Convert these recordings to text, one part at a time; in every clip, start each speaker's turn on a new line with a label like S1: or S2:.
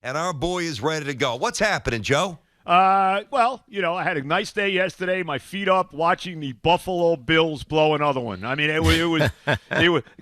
S1: and our boy is ready to go. What's happening, Joe?
S2: Well, I had a nice day yesterday. My feet up, watching the Buffalo Bills blow another one. I mean, it was.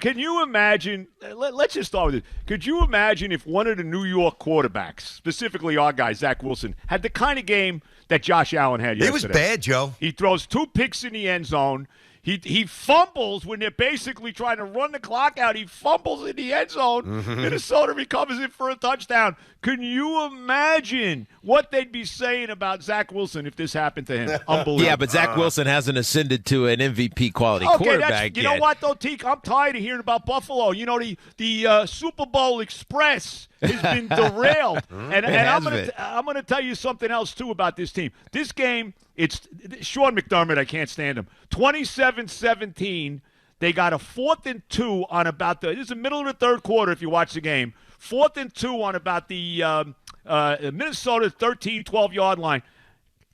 S2: Can you imagine? Let's just start with it. Could you imagine if one of the New York quarterbacks, specifically our guy Zach Wilson, had the kind of game that Josh Allen had yesterday?
S1: It was bad, Joe.
S2: He throws 2 picks in the end zone. He fumbles when they're basically trying to run the clock out. He fumbles in the end zone. Minnesota recovers it for a touchdown. Can you imagine what they'd be saying about Zach Wilson if this happened to him? Unbelievable.
S3: Yeah, but Zach Wilson hasn't ascended to an MVP quality quarterback
S2: You
S3: yet.
S2: know what, though, Teak? I'm tired of hearing about Buffalo. The Super Bowl Express has been derailed. and I'm going to tell you something else, too, about this team. This game, it's Sean McDermott, I can't stand him. 27-17, they got a 4th and 2 on about this is the middle of the third quarter if you watch the game. 4th and 2 on about the Minnesota 13, 12-yard line.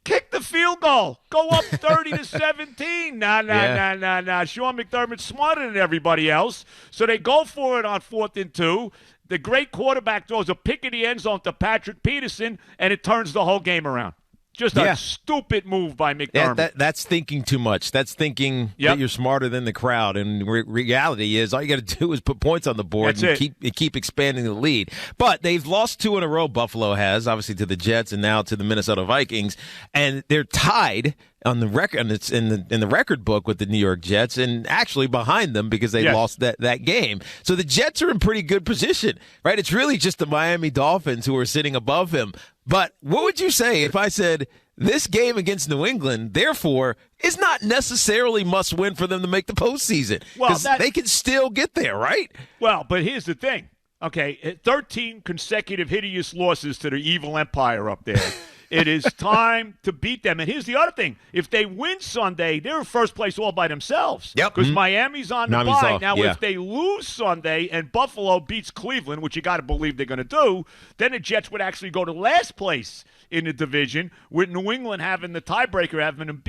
S2: Kick the field goal. Go up 30-17. Nah. Sean McDermott's smarter than everybody else. So they go for it on 4th and 2. The great quarterback throws a pick in the end zone to Patrick Peterson, and it turns the whole game around. Just a stupid move by McDermott.
S3: Yeah, that's thinking too much. That's thinking that you're smarter than the crowd. And reality is all you got to do is put points on the board and keep expanding the lead. But they've lost 2 in a row, Buffalo has, obviously to the Jets and now to the Minnesota Vikings. And they're tied on the record, and it's in the record book with the New York Jets, and actually behind them because they lost that game. So the Jets are in pretty good position, right? It's really just the Miami Dolphins who are sitting above him. But what would you say if I said this game against New England, therefore, is not necessarily must win for them to make the postseason? Because they can still get there, right?
S2: Well, but here's the thing. Okay, 13 consecutive hideous losses to the evil empire up there. It is time to beat them. And here's the other thing. If they win Sunday, they're in first place all by themselves.
S1: Yep.
S2: Because Miami's on the bye. Now, if they lose Sunday and Buffalo beats Cleveland, which you got to believe they're going to do, then the Jets would actually go to last place in the division, with New England having the tiebreaker,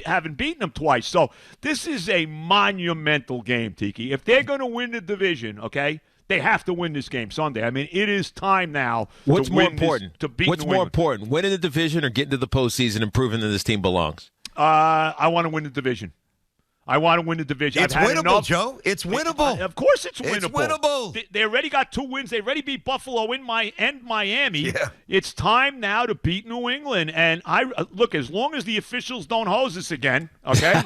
S2: having beaten them twice. So this is a monumental game, Tiki. If they're going to win the division, okay, they have to win this game Sunday. I mean, it is time now
S3: What's
S2: to
S3: more
S2: win
S3: important?
S2: To beat
S3: What's
S2: New
S3: more
S2: England.
S3: important, winning the division or getting to the postseason and proving that this team belongs?
S2: I want to win the division. I want to win the division.
S1: It's winnable, Joe. It's winnable.
S2: Of course it's winnable.
S1: It's winnable.
S2: They already got 2 wins. They already beat Buffalo and Miami.
S1: Yeah.
S2: It's time now to beat New England. And look, as long as the officials don't hose us again, okay,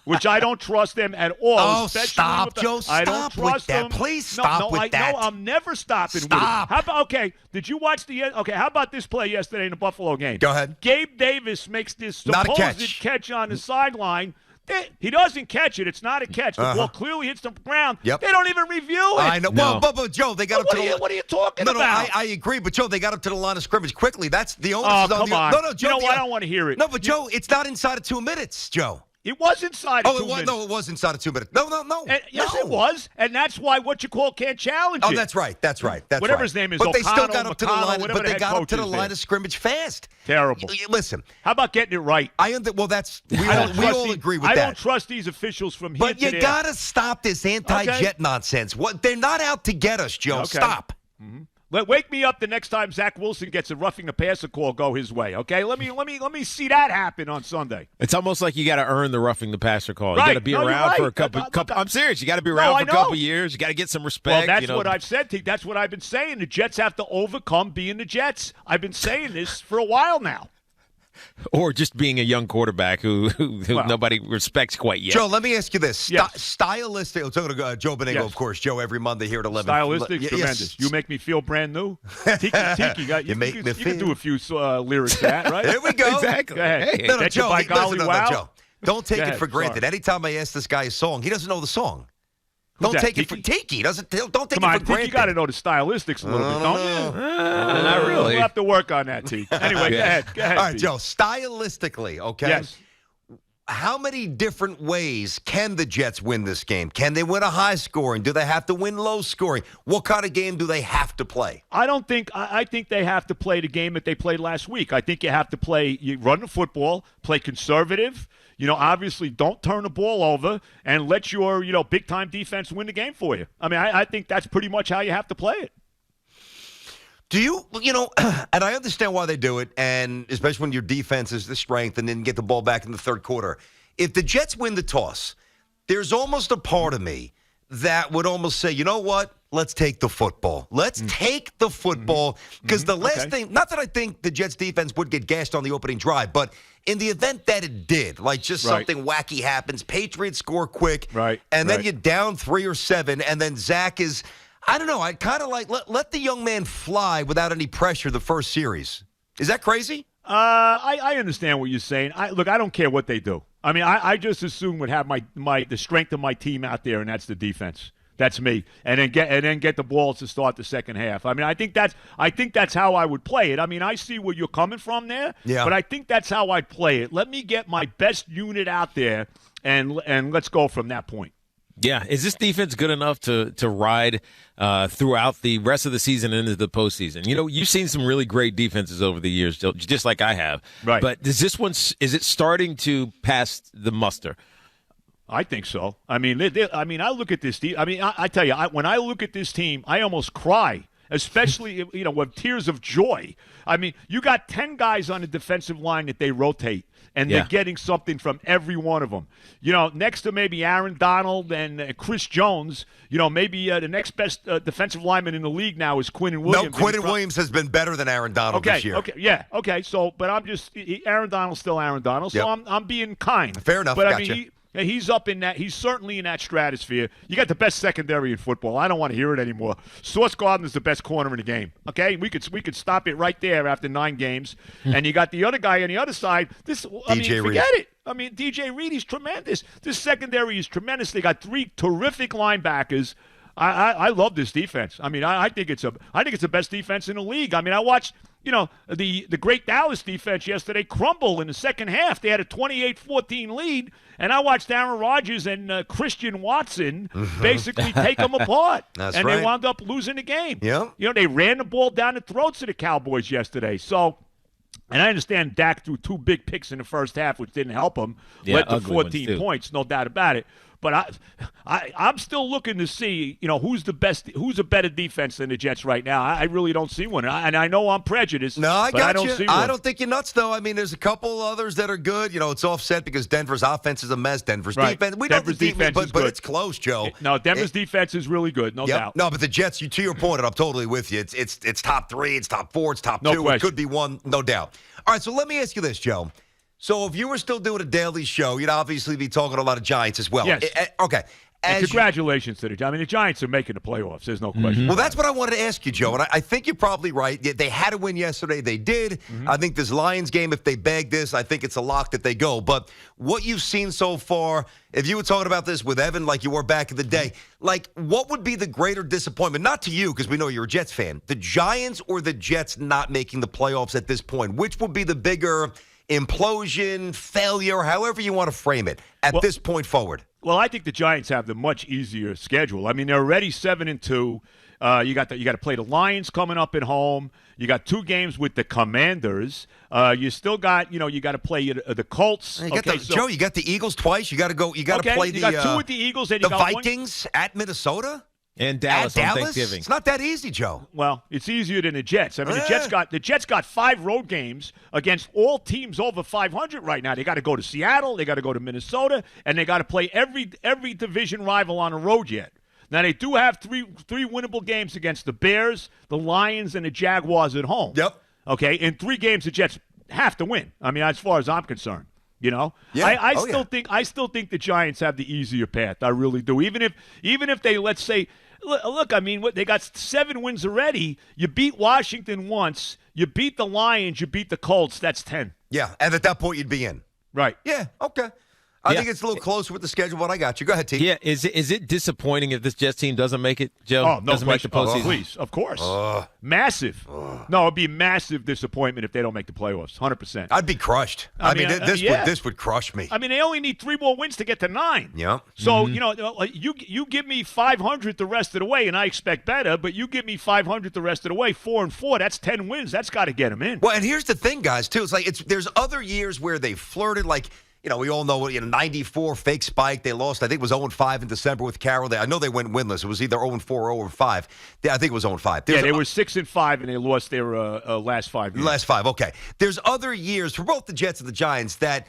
S2: which I don't trust them at all.
S1: Oh, stop, Joe.
S2: I don't
S1: Stop
S2: trust
S1: with that.
S2: them.
S1: Please stop with that.
S2: No, I'm never stopping
S1: Stop.
S2: with it. How about, did you watch how about this play yesterday in the Buffalo game?
S1: Go ahead.
S2: Gabe Davis makes this
S1: Not a
S2: supposed catch on the sideline. He doesn't catch it. It's not a catch. The ball clearly hits the ground.
S1: Yep.
S2: They don't even review it.
S1: I know.
S3: No.
S1: Well, but Joe, they got up to the.
S2: What are you talking
S1: No,
S2: about?
S1: I agree, but Joe, they got up to the line of scrimmage quickly. That's the onus.
S2: Oh,
S1: is on
S2: come
S1: the,
S2: on.
S1: No, Joe.
S2: You know what? I don't want to hear it.
S1: No, but Joe, it's not inside of 2 minutes, Joe.
S2: It was inside of 2 minutes.
S1: No, it was inside of 2 minutes. No.
S2: Yes, it was, and that's why what you call can't challenge
S1: Oh,
S2: it.
S1: that's right.
S2: Whatever his name is,
S1: but they still
S2: O'Connell,
S1: got up to the line.
S2: whatever
S1: But they
S2: the
S1: got
S2: head
S1: up to the
S2: coach is
S1: line
S2: there.
S1: of scrimmage fast.
S2: Terrible.
S1: Listen,
S2: How about getting it right?
S1: well, that's we all agree with
S2: I
S1: that.
S2: don't trust these officials from here
S1: But
S2: to
S1: you
S2: there.
S1: got to stop this anti-jet nonsense. What? They're not out to get us, Joe.
S2: Okay.
S1: Stop.
S2: Wake me up the next time Zach Wilson gets a roughing the passer call go his way. Okay, let me see that happen on Sunday.
S3: It's almost like you got to earn the roughing the passer call.
S2: Right.
S3: You got to be
S2: No, you're
S3: around for a
S2: right.
S3: couple. I'm serious. You got to be around for a couple years. You got to get some respect.
S2: Well, that's what I've said. That's what I've been saying. The Jets have to overcome being the Jets. I've been saying this for a while now.
S3: Or just being a young quarterback who nobody respects quite yet.
S1: Joe, let me ask you this.
S2: Yes.
S1: Stylistic. We're talking to Joe Benigno, of course. Joe, every Monday here at 11.
S2: Stylistic, tremendous.
S1: Yes.
S2: You make me feel brand new. Tiki,
S1: You make me
S2: You
S1: feel.
S2: can do a few lyrics to that, right?
S1: There we go.
S3: Exactly.
S2: Go ahead.
S3: Hey.
S1: No,
S2: Bet you
S1: Joe,
S2: by golly, wow.
S1: Joe. Don't take
S2: Go
S1: it
S2: ahead,
S1: for granted.
S2: sorry.
S1: Anytime I ask this guy a song, he doesn't know the song.
S2: Who's
S1: Don't
S2: that,
S1: take it for
S2: Tiki?
S1: Tiki. Don't take
S2: Come
S1: it
S2: on,
S1: for
S2: Tiki,
S1: granted.
S2: you got to know the stylistics a little bit, don't you?
S3: Not really.
S2: We'll have to work on that, Tiki. Anyway, go ahead.
S1: All right,
S2: Pete.
S1: Joe. Stylistically, okay.
S2: Yes.
S1: How many different ways can the Jets win this game? Can they win a high scoring? Do they have to win low scoring? What kind of game do they have to play?
S2: I think they have to play the game that they played last week. I think you have to you run the football, play conservative. Obviously don't turn the ball over and let your, big-time defense win the game for you. I mean, I think that's pretty much how you have to play it.
S1: Do you and I understand why they do it, and especially when your defense is the strength and then get the ball back in the third quarter. If the Jets win the toss, there's almost a part of me that would almost say, you know what? Let's take the football. Let's take the football because the last thing, not that I think the Jets defense would get gashed on the opening drive, but in the event that it did, like just something wacky happens, Patriots score quick, and then you're down 3 or 7, and then Zach is, I don't know, I kind of like let the young man fly without any pressure the first series. Is that crazy?
S2: I understand what you're saying. Look, I don't care what they do. I mean, I just assume would have the strength of my team out there, and that's the defense. That's me, and then get the balls to start the second half. I mean, I think that's how I would play it. I mean, I see where you're coming from there, but I think that's how I'd play it. Let me get my best unit out there, and let's go from that point.
S3: Yeah, is this defense good enough to ride throughout the rest of the season and into the postseason? You know, you've seen some really great defenses over the years, just like I have.
S2: Right.
S3: But is it starting to pass the muster?
S2: I think so. I mean, I look at this team. I mean, I tell you, when I look at this team, I almost cry, especially with tears of joy. I mean, you got 10 guys on the defensive line that they rotate, and they're getting something from every one of them. You know, next to maybe Aaron Donald and Chris Jones, maybe the next best defensive lineman in the league now is Quinnen Williams.
S1: No, Quinnen Williams has been better than Aaron Donald this year.
S2: Okay. So, but I'm just Aaron Donald's still Aaron Donald, so I'm being kind.
S3: Fair enough.
S2: But
S3: gotcha.
S2: I mean, he's up in that. He's certainly in that stratosphere. You got the best secondary in football. I don't want to hear it anymore. Sauce Gardner's the best corner in the game. Okay, we could stop it right there after 9 games. And you got the other guy on the other side. Forget it. I mean, DJ Reed, he's tremendous. This secondary is tremendous. They got 3 terrific linebackers. I love this defense. I mean, I think it's the best defense in the league. I mean, I watched. The great Dallas defense yesterday crumble in the second half. They had a 28-14 lead, and I watched Aaron Rodgers and Christian Watson basically take them apart.
S1: They
S2: wound up losing the game.
S1: Yeah.
S2: They ran the ball down the throats of the Cowboys yesterday. So, and I understand Dak threw 2 big picks in the first half, which didn't help him. Led to 14 points, no doubt about it. But I'm still looking to see, who's a better defense than the Jets right now. I really don't see one, and I know I'm prejudiced.
S1: No, I got
S2: don't
S1: you.
S2: see one.
S1: I don't think you're nuts, though. I mean, there's a couple others that are good. It's offset because Denver's offense is a mess. Denver's defense,
S2: Denver's defense is good.
S1: But it's close, Joe.
S2: No, Denver's defense is really good, no doubt.
S1: No, but the Jets, to your point, and I'm totally with you. It's top 3, it's top 4, it's top 2.
S2: Question.
S1: It could be 1, no doubt. All right, so let me ask you this, Joe. So if you were still doing a daily show, you'd obviously be talking a lot of Giants as well.
S2: Yes.
S1: Okay.
S2: And congratulations to the Giants. I mean, the Giants are making the playoffs. There's no question.
S1: Well, that's what I wanted to ask you, Joe. And I think you're probably right. They had to win yesterday. They did. I think this Lions game, if they bag this, I think it's a lock that they go. But what you've seen so far, if you were talking about this with Evan like you were back in the day, what would be the greater disappointment? Not to you, because we know you're a Jets fan. The Giants or the Jets not making the playoffs at this point? Which would be the bigger implosion, failure, however you want to frame it, at this point forward?
S2: Well, I think the Giants have the much easier schedule. I mean, they're already 7-2. You got to play the Lions coming up at home. You got 2 games with the Commanders. You still got, you got to play the Colts.
S1: Joe, you got the Eagles twice. You got to go. You got to play
S2: you got 2 with the Eagles, and you
S1: the
S2: got
S1: Vikings at Minnesota.
S3: And Dallas on Thanksgiving.
S1: It's not that easy, Joe.
S2: Well, it's easier than the Jets. I mean, the Jets got 5 road games against all teams over 500 right now. They got to go to Seattle, they got to go to Minnesota, and they got to play every division rival on the road yet. Now, they do have three winnable games against the Bears, the Lions, and the Jaguars at home.
S1: Yep.
S2: Okay, in 3 games the Jets have to win. I mean, as far as I'm concerned.
S1: Yeah.
S2: I still think the Giants have the easier path. I really do. Even if they, let's say, look, I mean, they got 7 wins already. You beat Washington once. You beat the Lions. You beat the Colts. That's 10.
S1: Yeah, and at that point you'd be in.
S2: Right.
S1: Yeah. Okay. I think it's a little closer with the schedule, but I got you. Go ahead, T.
S3: Yeah, is it disappointing if this Jets team doesn't make it, Joe?
S2: Oh, no
S3: doesn't make the postseason?
S2: Please, of course. Massive. No, it'd be massive disappointment if they don't make the playoffs, 100%.
S1: I'd be crushed. I mean, this would crush me.
S2: I mean, they only need 3 more wins to get to 9.
S1: Yeah.
S2: So, you give me 500 the rest of the way, and I expect better, but you give me 500 the rest of the way, 4-4, that's 10 wins. That's got to get them in.
S1: Well, and here's the thing, guys, too. It's like there's other years where they flirted, like, we all know, 94 fake spike. They lost, I think it was 0-5 in December with Carroll. I know they went winless. It was either 0-4 or 0-5. I think it was 0-5.
S2: They were 6-5, and they lost their last 5 years.
S1: Last 5, okay. There's other years for both the Jets and the Giants that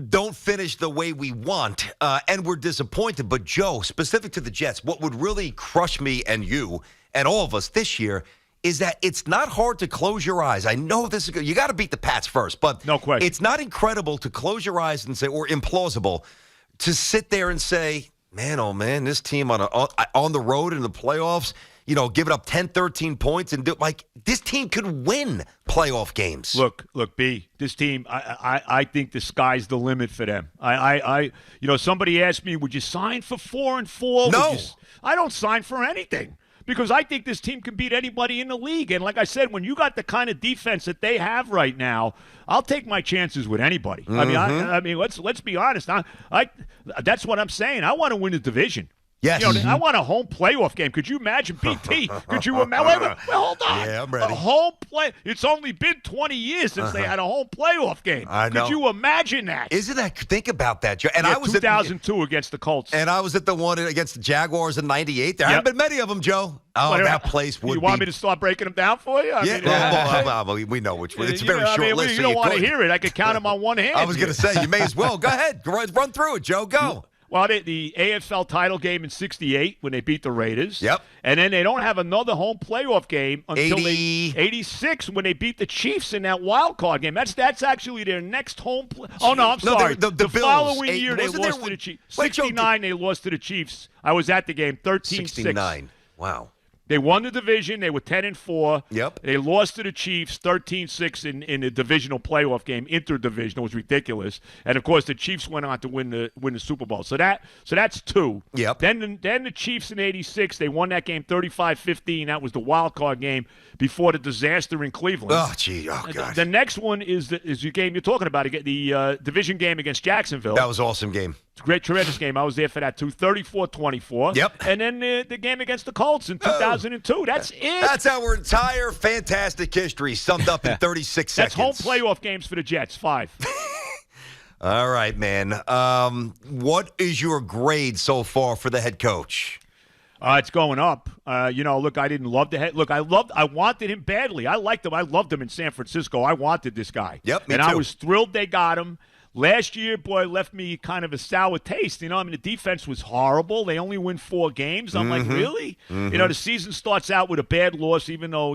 S1: don't finish the way we want, and we're disappointed. But, Joe, specific to the Jets, what would really crush me and you and all of us this year is that it's not hard to close your eyes. I know this is good. You got to beat the Pats first, but
S2: no question.
S1: It's not incredible to close your eyes and say, or implausible, to sit there and say, man, oh, man, this team on the road in the playoffs, giving up 10, 13 points and this team could win playoff games.
S2: Look, B, this team, I think the sky's the limit for them. Somebody asked me, would you sign for 4-4?
S1: No.
S2: I don't sign for anything. Because I think this team can beat anybody in the league. And like I said, when you got the kind of defense that they have right now, I'll take my chances with anybody.
S1: Mm-hmm.
S2: I mean, let's be honest. That's what I'm saying. I want to win the division.
S1: Yes.
S2: I want a home playoff game. Could you imagine, BT? Could you imagine? Well, hold on.
S1: Yeah, I'm ready.
S2: A home play. It's only been 20 years since they had a home playoff game.
S1: I know.
S2: Could you imagine that?
S1: Isn't that? Think about that, Joe. And I was
S2: 2002 against the Colts.
S1: And I was at the one against the Jaguars in '98. There haven't been many of them, Joe. Oh, that place would.
S2: You want me to start breaking them down for you?
S1: We know which one. It's a very short list.
S2: You don't want to hear it. I could count them on one hand.
S1: I was going to say, you may as well. Go ahead. Run through it, Joe. Go.
S2: Well, the AFL title game in '68 when they beat the Raiders.
S1: Yep.
S2: And then they don't have another home playoff game until
S1: 86
S2: when they beat the Chiefs in that wild card game. That's actually their next home. Oh no, I'm sorry.
S1: The
S2: Bills, following year they lost to the Chiefs. 69 they lost to the Chiefs. I was at the game. 13-6.
S1: 69. Wow.
S2: They won the division. They were 10-4.
S1: Yep.
S2: They lost to the Chiefs 13-6 in the divisional playoff game, interdivisional. It was ridiculous. And of course, the Chiefs went on to win the Super Bowl. So that's 2.
S1: Yep.
S2: Then the Chiefs in '86, they won that game 35-15. That was the wild card game before the disaster in Cleveland.
S1: Oh, gee. Oh, God.
S2: The next one is the game you're talking about. The division game against Jacksonville.
S1: That was an awesome game.
S2: Great, tremendous game. I was there for that, too. 34-24.
S1: Yep.
S2: And then the game against the Colts in 2002. That's it.
S1: That's our entire fantastic history summed up in 36 seconds.
S2: That's home playoff games for the Jets, 5.
S1: All right, man. What is your grade so far for the head coach?
S2: It's going up. Look, I didn't love the head. Look, I wanted him badly. I liked him. I loved him in San Francisco. I wanted this guy.
S1: Yep, me
S2: and
S1: too.
S2: I was thrilled they got him. Last year, boy, left me kind of a sour taste. The defense was horrible. They only win 4 games. I'm like, really?
S1: Mm-hmm.
S2: The season starts out with a bad loss, even though,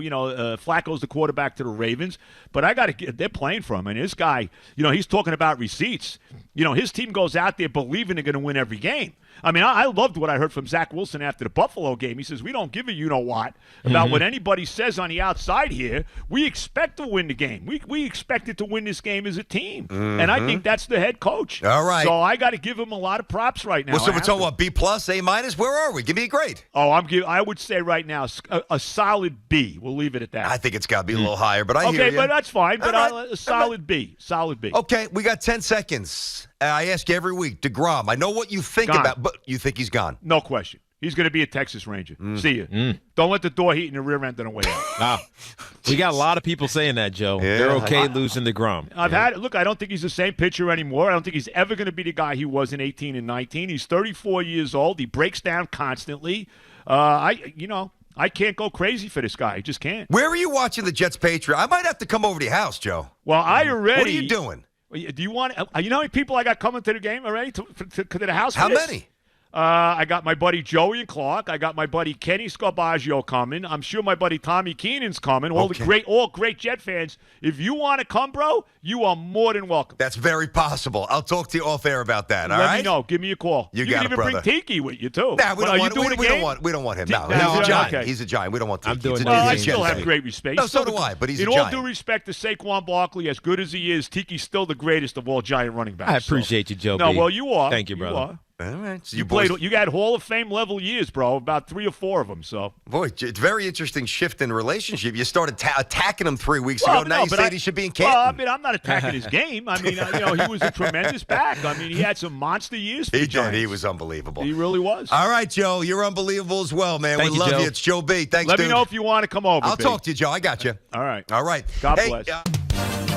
S2: Flacco's the quarterback to the Ravens. But they're playing for him. And this guy, he's talking about receipts. His team goes out there believing they're going to win every game. I mean, I loved what I heard from Zach Wilson after the Buffalo game. He says, we don't give a you-know-what about what anybody says on the outside here. We expect to win the game. We expected to win this game as a team. And I think that's the head coach.
S1: All right.
S2: So I got to give him a lot of props right now.
S1: Well, so we're talking about B+, A-? Where are we? Give me a grade.
S2: Oh, I would say right now a solid B. We'll leave it at that.
S1: I think it's got to be a little higher, but I hear you.
S2: Okay, but that's fine. But
S1: right.
S2: A solid B. Solid B.
S1: Okay, we got 10 seconds. I ask you every week, DeGrom. I know what you think about, but you think he's gone?
S2: No question. He's going to be a Texas Ranger. See you. Don't let the door heat in the rear end on the way out.
S3: We got a lot of people saying that, Joe.
S1: Yeah.
S3: They're okay losing DeGrom.
S2: Look, I don't think he's the same pitcher anymore. I don't think he's ever going to be the guy he was in 18 and 19. He's 34 years old. He breaks down constantly. I can't go crazy for this guy. I just can't.
S1: Where are you watching the Jets-Patriot? I might have to come over to your house, Joe.
S2: Well, I already.
S1: What are you doing?
S2: Do you want? You know how many people I got coming to the game already to the house?
S1: How many?
S2: I got my buddy Joey and Clark. I got my buddy Kenny Scarbaggio coming. I'm sure my buddy Tommy Keenan's coming. All great Jet fans. If you want to come, bro, you are more than welcome.
S1: That's very possible. I'll talk to you off air about that. All right?
S2: Let me know. Give me a call.
S1: You
S2: can
S1: got it,
S2: even
S1: brother.
S2: bring Tiki with you too.
S1: Nah, we don't want him. No, he's a giant.
S2: Okay.
S1: He's a giant. We don't want Tiki.
S3: I'm doing
S2: I still have great respect.
S1: No, so do I. But he's a
S2: in
S1: giant.
S2: all due respect to Saquon Barkley, as good as he is, Tiki's still the greatest of all giant running backs.
S3: I appreciate you, Joe.
S2: No,
S3: B.
S2: well, you are.
S3: Thank you, brother.
S2: You are.
S1: All right. So
S2: You got Hall of Fame level years, bro. About 3 or 4 of them. So,
S1: boy, it's a very interesting shift in relationship. You started attacking him 3 weeks ago. Now you say he should be in Canton.
S2: Well, I mean, I'm not attacking his game. I mean, he was a tremendous back. I mean, he had some monster years for the Giants.
S1: He was unbelievable.
S2: He really was.
S1: All right, Joe, you're unbelievable as well, man.
S3: Thank
S1: we
S3: you,
S1: love
S3: Joe.
S1: you. It's Joe B. Thanks,
S2: Let
S1: dude.
S2: me know if you want to come over.
S1: I'll talk to you, Joe. I got you.
S2: All right.
S1: All right.
S2: God bless.